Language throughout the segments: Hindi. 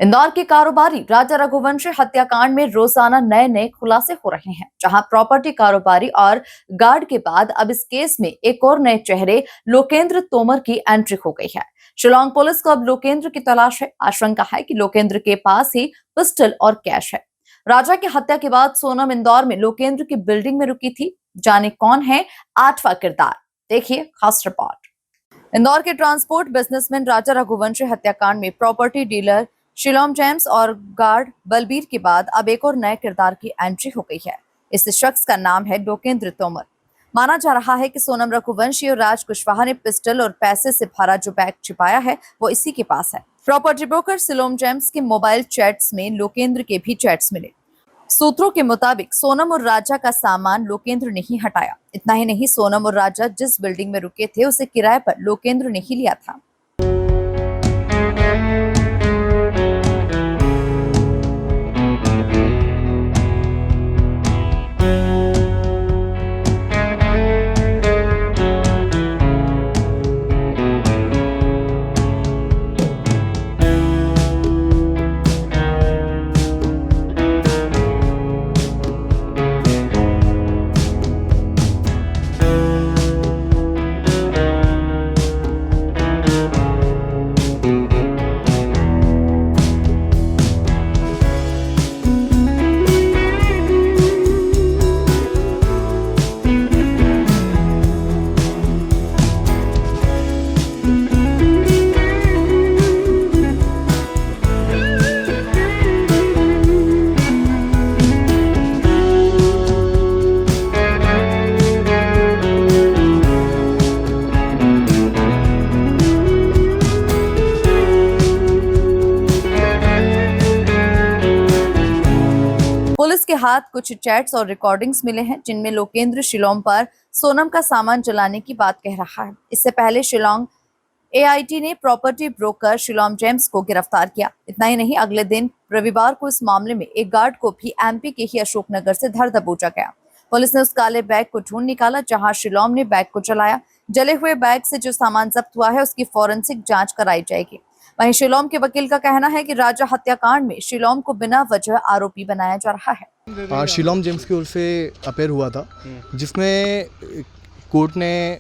इंदौर के कारोबारी राजा रघुवंशी हत्याकांड में रोजाना नए नए खुलासे हो रहे हैं। जहां प्रॉपर्टी कारोबारी और गार्ड के बाद अब इस केस में एक और नए चेहरे लोकेंद्र तोमर की एंट्री हो गई है। शिलांग पुलिस को अब लोकेंद्र की तलाश है। आशंका है कि लोकेंद्र के पास ही पिस्टल और कैश है। राजा की हत्या के बाद सोनम इंदौर में लोकेंद्र की बिल्डिंग में रुकी थी। जाने कौन है आठवां किरदार, देखिए खास रिपोर्ट। इंदौर के ट्रांसपोर्ट बिजनेसमैन राजा रघुवंशी हत्याकांड में प्रॉपर्टी डीलर शिलोम जेम्स और गार्ड बलबीर के बाद अब एक और नए किरदार की एंट्री हो गई है। इस शख्स का नाम है लोकेंद्र तोमर। माना जा रहा है कि सोनम रघुवंशी और राज कुशवाहा ने पिस्टल और पैसे से भरा जो बैग छिपाया है वो इसी के पास है। प्रॉपर्टी ब्रोकर शिलोम जेम्स के मोबाइल चैट्स में लोकेंद्र के भी चैट्स मिले। सूत्रों के मुताबिक सोनम और राजा का सामान लोकेंद्र ने ही हटाया। इतना ही नहीं, सोनम और राजा जिस बिल्डिंग में रुके थे उसे किराए पर लोकेंद्र ने ही लिया था। पुलिस के हाथ कुछ चैट्स और रिकॉर्डिंग्स मिले हैं जिनमें लोकेंद्र शिलोंग पर सोनम का सामान जलाने की बात कह रहा है। इससे पहले शिलोंग एआईटी ने प्रॉपर्टी ब्रोकर शिलोम जेम्स को गिरफ्तार किया। इतना ही नहीं, अगले दिन रविवार को इस मामले में एक गार्ड को भी एमपी के ही अशोकनगर से धर दबोचा गया। पुलिस ने उस काले बैग को ढूंढ निकाला जहां शिलोम ने बैग को जलाया। जले हुए बैग से जो सामान जब्त हुआ है उसकी फॉरेंसिक जांच कराई जाएगी। वहीं शिलोम के वकील का कहना है कि राजा हत्याकांड में शिलोम को बिना वजह आरोपी बनाया जा रहा है। शिलोम जेम्स की ओर से अपेयर हुआ था, जिसमें कोर्ट ने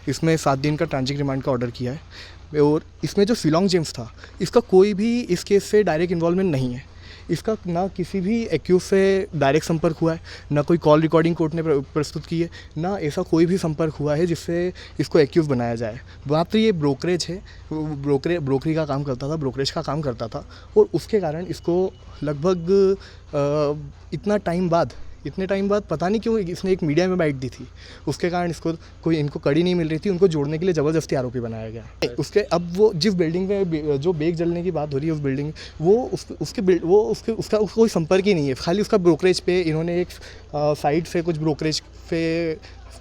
इसमें 7 दिन का ट्रांजिट रिमांड का ऑर्डर किया है। और इसमें जो शिलोंग जेम्स था, इसका कोई भी इस केस से डायरेक्ट इन्वॉल्वमेंट नहीं है। इसका ना किसी भी एक्यूज से डायरेक्ट संपर्क हुआ है, ना कोई कॉल रिकॉर्डिंग कोर्ट ने प्रस्तुत की है, ना ऐसा कोई भी संपर्क हुआ है जिससे इसको एक्यूज बनाया जाए। मात्र ये ब्रोकरेज है, ब्रोकरी का काम करता था, ब्रोकरेज का काम करता था। और उसके कारण इसको लगभग इतने टाइम बाद पता नहीं क्यों इसने एक मीडिया में बाइट दी थी। उसके कारण इनको कड़ी नहीं मिल रही थी, उनको जोड़ने के लिए ज़बरदस्ती आरोपी बनाया गया। उसके अब वो जिस बिल्डिंग में जो बैग जलने की बात हो रही है, उस बिल्डिंग उसका कोई संपर्क ही नहीं है। खाली उसका ब्रोकरेज पे इन्होंने एक साइड से कुछ ब्रोकरेज पे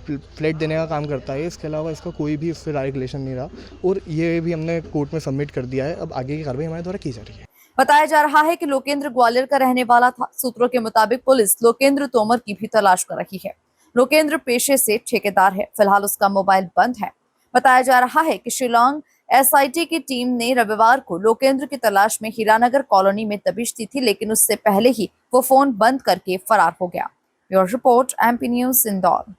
फ्लैट देने का काम करता है। इसके अलावा इसका कोई भी उससे डायरेक्ट रिलेशन नहीं रहा। और ये भी हमने कोर्ट में सबमिट कर दिया है। अब आगे की कार्रवाई हमारे द्वारा की जा रही है। बताया जा रहा है कि लोकेंद्र ग्वालियर का रहने वाला था। सूत्रों के मुताबिक पुलिस लोकेंद्र तोमर की भी तलाश कर रही है। लोकेंद्र पेशे से ठेकेदार है। फिलहाल उसका मोबाइल बंद है। बताया जा रहा है कि शिलोंग एसआईटी की टीम ने रविवार को लोकेंद्र की तलाश में हीरानगर कॉलोनी में दबिश दी थी, लेकिन उससे पहले ही वो फोन बंद करके फरार हो गया। Bureau report, MP news, Indore.